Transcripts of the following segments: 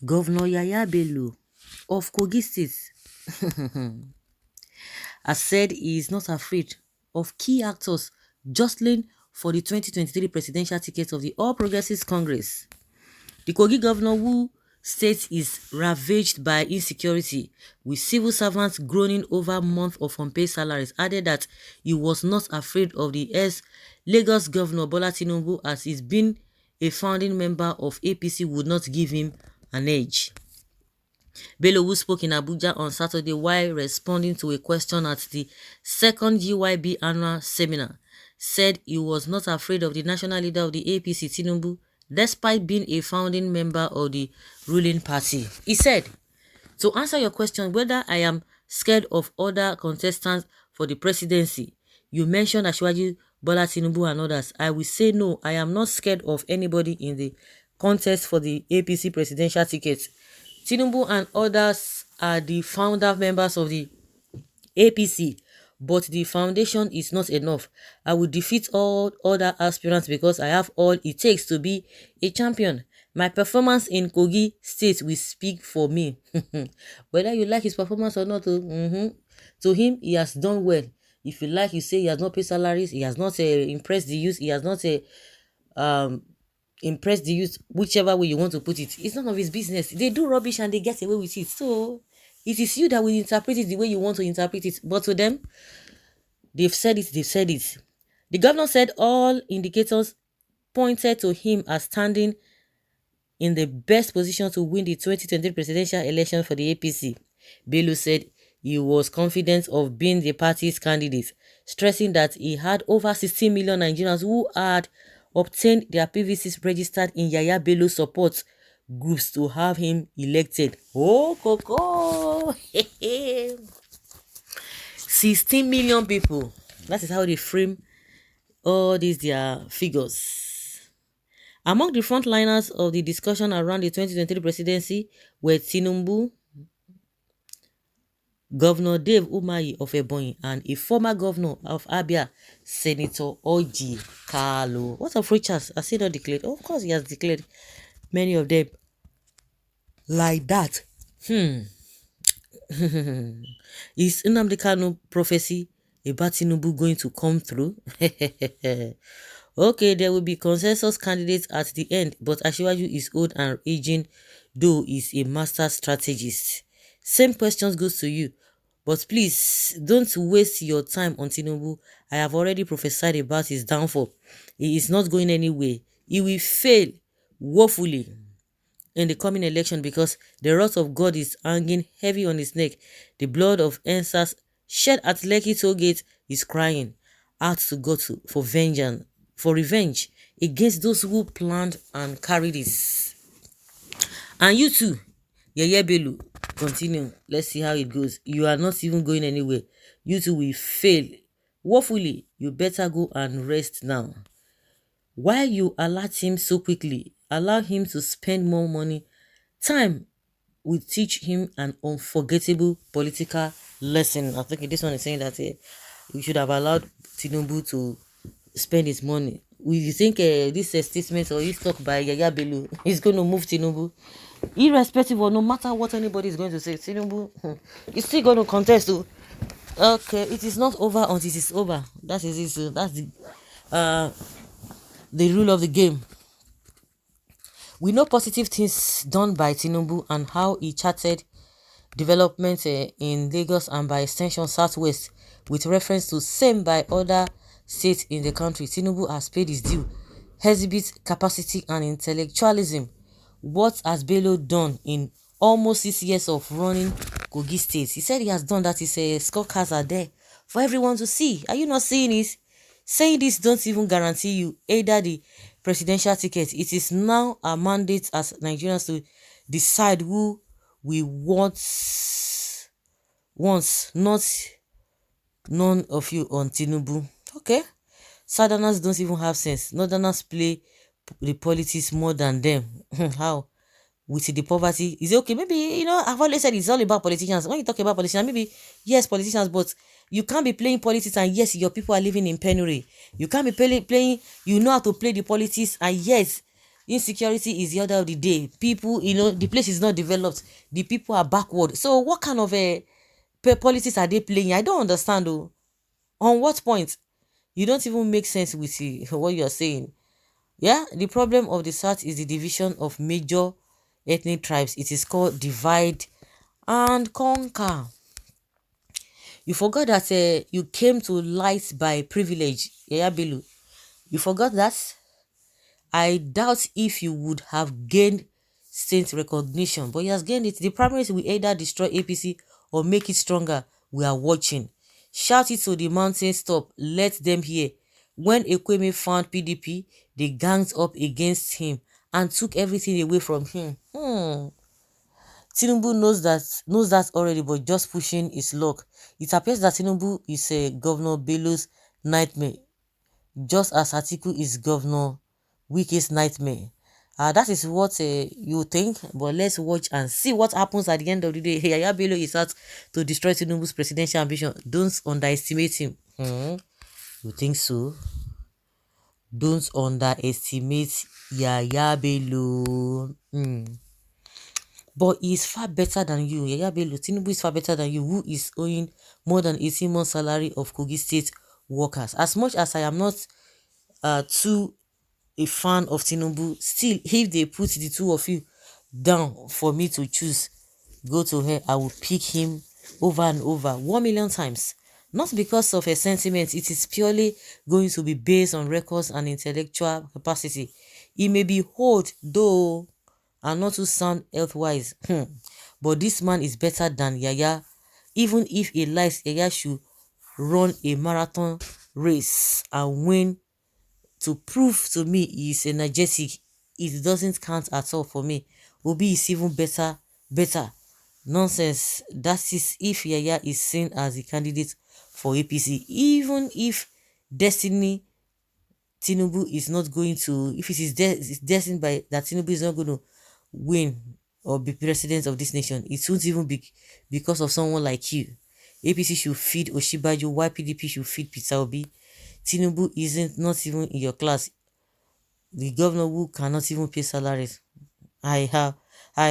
Governor Yaya Bello of Kogi State has said he is not afraid of key actors jostling for the 2023 presidential ticket of the All Progressives Congress. The Kogi governor, who state is ravaged by insecurity, with civil servants groaning over months of unpaid salaries, added that he was not afraid of the ex-Lagos governor Bola Tinubu, as he's been a founding member of APC, would not give him an edge. Bello, who spoke in Abuja on Saturday while responding to a question at the second GYB annual seminar, said he was not afraid of the national leader of the APC, Tinubu, despite being a founding member of the ruling party. He said, "To answer your question whether I am scared of other contestants for the presidency, you mentioned Asiwaju Bola Tinubu and others. I will say no, I am not scared of anybody in the contest for the APC presidential ticket. Tinubu and others are the founder members of the APC, but the foundation is not enough. I will defeat all other aspirants because I have all it takes to be a champion. My performance in Kogi State will speak for me." Whether you like his performance or not, to him, he has done well. If you like, you say he has not paid salaries, he has not impressed the youth, he has not impress the youth, whichever way you want to put it. It's none of his business. They do rubbish and they get away with it. So it is you that will interpret it the way you want to interpret it. But to them, they've said it. The governor said all indicators pointed to him as standing in the best position to win the 2020 presidential election for the APC. Bello said he was confident of being the party's candidate, stressing that he had over 16 million Nigerians who had obtained their PVCs registered in Yaya Bello support groups to have him elected. Oh, Coco! 16 million people. That is how they frame all these their figures. Among the frontliners of the discussion around the 2023 presidency were Tinubu, Governor Dave Umahi of Ebonyi, and a former governor of Abia, Senator Oji Carlo. What of Richards? Has he not declared? Of course, he has declared many of them like that. Is Nnamdi Kanu prophecy about Tinubu going to come through? Okay, there will be consensus candidates at the end, but Asiwaju is old and aging, though is a master strategist. Same questions goes to you. But please, don't waste your time on Tinubu. I have already prophesied about his downfall. He is not going anywhere. He will fail woefully in the coming election because the wrath of God is hanging heavy on his neck. The blood of ancestors shed at Lekki toll gate is crying out to God for vengeance, for revenge against those who planned and carried this. And you too, Yeye Bello, continue. Let's see how it goes. You are not even going anywhere. You two will fail woefully. You better go and rest now. Why you alert him so quickly? Allow him to spend more money. Time will teach him an unforgettable political lesson. I think this one is saying that we should have allowed Tinubu to spend his money. You think this statement or this talk by Yaya Bello is going to move Tinubu? Irrespective or no matter what anybody is going to say, Tinubu is still going to contest. Okay, it is not over until it is over. That is it. That's the rule of the game. We know positive things done by Tinubu and how he charted development in Lagos and by extension Southwest, with reference to same by other states in the country. Tinubu has paid his due, exhibits capacity and intellectualism. What has Bello done in almost 6 years of running Kogi State? He said he has done that. His scorecards are there for everyone to see. Are you not seeing it? Saying this don't even guarantee you either the presidential ticket. It is now a mandate as Nigerians to decide who we want once, not none of you on Tinubu. Okay? Southerners don't even have sense. Northerners play the politics more than them. How? With the poverty, is it okay? Maybe, I've always said it's all about politicians. When you talk about politicians, maybe, yes, politicians, but you can't be playing politics and yes, your people are living in penury. You can't be playing, you know how to play the politics and yes, insecurity is the order of the day. People, the place is not developed. The people are backward. So what kind of politics are they playing? I don't understand though. On what point? You don't even make sense with what you're saying. Yeah, the problem of the South is the division of major ethnic tribes. It is called divide and conquer. You forgot that you came to light by privilege, Yaya Bello. You forgot that? I doubt if you would have gained state recognition, but he has gained it. The primaries will either destroy APC or make it stronger. We are watching. Shout it to the mountain stop. Let them hear. When Ekweme found PDP, they ganged up against him and took everything away from him. Tinubu knows that already, but just pushing his luck. It appears that Tinubu is Governor Bello's nightmare, just as Atiku is Governor Wike's nightmare. That is what you think, but let's watch and see what happens at the end of the day. Yaya Bello is out to destroy Tinubu's presidential ambition. Don't underestimate him. You think so? Don't underestimate Yaya Bello. But he is far better than you. Yaya Bello, Tinubu is far better than you, who is owing more than 18 months salary of Kogi State workers. As much as I am not too a fan of Tinubu, still, if they put the two of you down for me to choose, go to her, I will pick him over and over 1 million times. Not because of a sentiment, it is purely going to be based on records and intellectual capacity. He may be old, though, and not too sound health-wise. But this man is better than Yaya. Even if he likes, Yaya should run a marathon race and win to prove to me he is energetic. It doesn't count at all for me. Obi is even better. Nonsense. That is if Yaya is seen as a candidate for APC. Even if destiny Tinubu is not going to, if it is it's destined by that Tinubu is not going to win or be president of this nation, it won't even be because of someone like you. APC should feed Oshibaju, while PDP should feed Peter Obi. Tinubu isn't not even in your class. The governor who cannot even pay salaries. I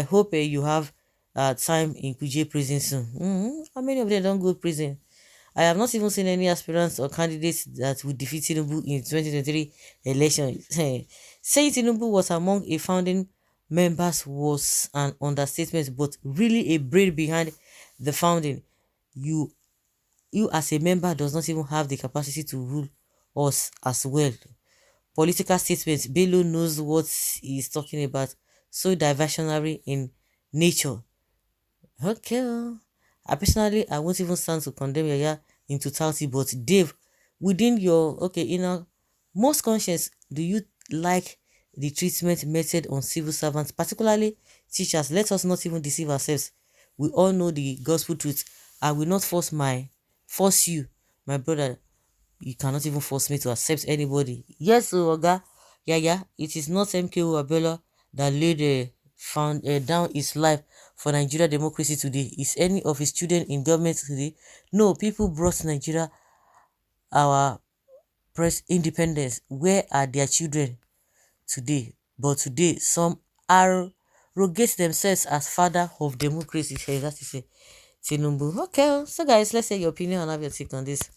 hope you have time in Kuje prison soon. How many of them don't go prison? I have not even seen any aspirants or candidates that would defeat Tinubu in 2023 election. Saying Tinubu was among a founding members was an understatement, but really a brain behind the founding. You as a member does not even have the capacity to rule us as well. Political statements. Bello knows what he is talking about. So diversionary in nature. Okay. I won't even stand to condemn Yaya in totality, but Dave, within your inner most conscience, do you like the treatment method on civil servants, particularly teachers? Let us not even deceive ourselves. We all know the gospel truth. I will not force you, my brother. You cannot even force me to accept anybody. Yes, so Oga, yeah, it is not MKO Abela that laid found down his life for Nigeria democracy today. Is any of his children in government today? No, people brought Nigeria our press independence. Where are their children today? But today, some arrogate themselves as father of democracy. That is a Tinubu. Okay, so guys, let's say your opinion and have your take on this.